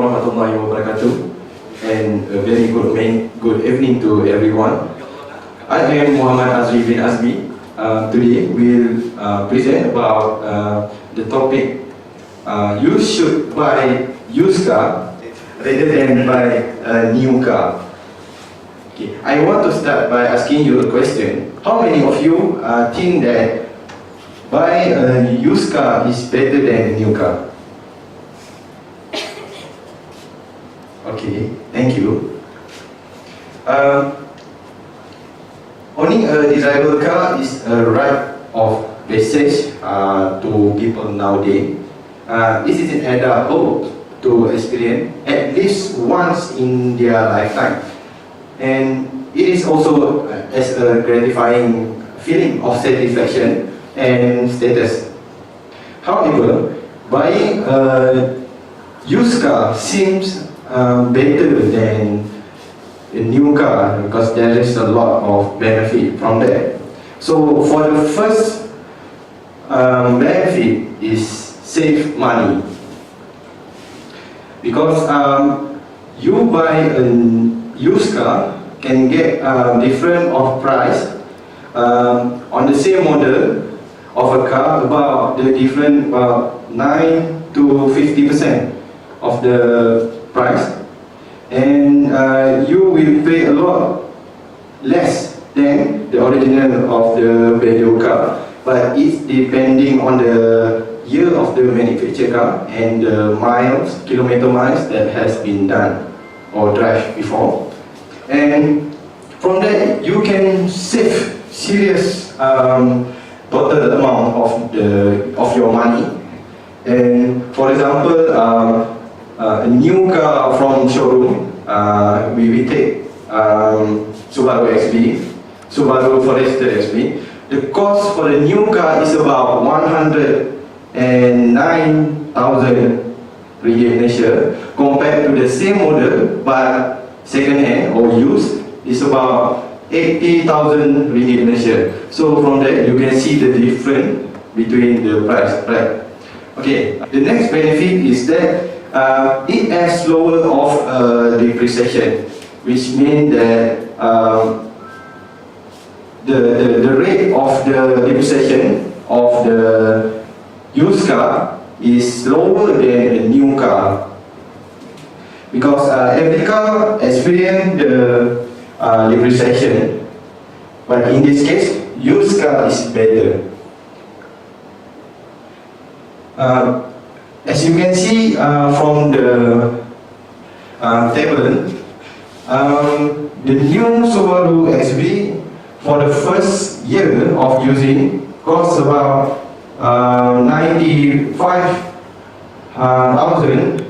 warahmatullahi wabarakatuh, and a very good evening to everyone. I am Muhammad Azri bin Azmi. Today we'll present about the topic you should buy used car rather than buy a new car. Okay. I want to start by asking you a question. How many of you think that buy a used car is better than a new car? Okay, thank you. Owning a desirable car is a rite of passage to people nowadays. This is an adult to experience at least once in their lifetime, and it is also as a gratifying feeling of satisfaction and status. However, buying a used car seems better than a new car because there is a lot of benefit from that. So for the first benefit is save money, because you buy a used car can get different of price on the same model of a car, about the different about 9 to 50% of the price, and you will pay a lot less than the original of the value car, but it's depending on the year of the manufactured car and the kilometer miles that has been done or drive before. And from that you can save serious total amount of your money. And for example, a new car from showroom, we take Subaru XB, Subaru Forester XB. The cost for the new car is about 109,000 ringgit Malaysia, compared to the same model but second hand or used is about 80,000 ringgit Malaysia. So from that you can see the difference between the price, right? Okay, the next benefit is that it has lower of depreciation, which means that the rate of the depreciation of the used car is lower than a new car, because every car experiences the depreciation, but in this case used car is better. As you can see from the table, the new Subaru XB for the first year of using costs about 95,000,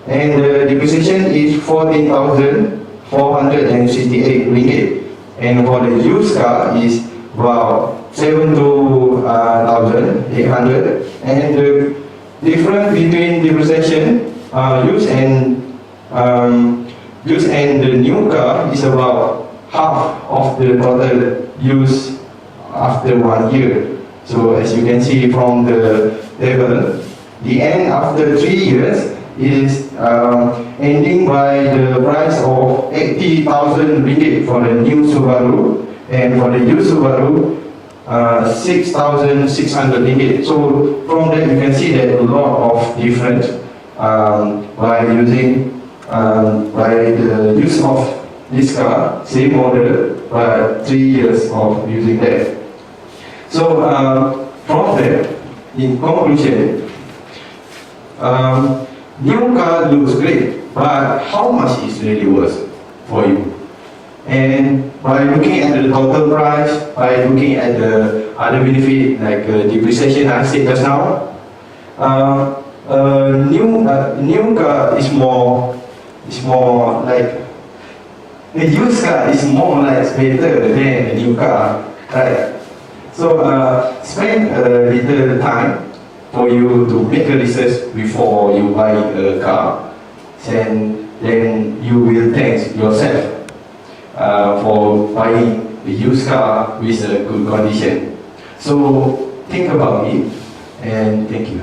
and the depreciation is 14,468 ringgit, and for the used car is about 7,800, and the difference between depreciation used and the new car is about half of the total use after 1 year. So as you can see from the table, the end after 3 years is ending by the price of 80,000 ringgit for the new Subaru, and for the used Subaru 6,600 ringgit. So from that you can see that a lot of difference by the use of this car, same model, but 3 years of using that. So from that, in conclusion, new car looks great, but how much is really worth for you? And by looking at the total price, by looking at the other benefit like depreciation I said just now, new car is more like a used car is more like better than a new car, right? So spend a little time for you to make a research before you buy a car, and then you will thank yourself for buying a used car with a good condition. So think about it, and thank you.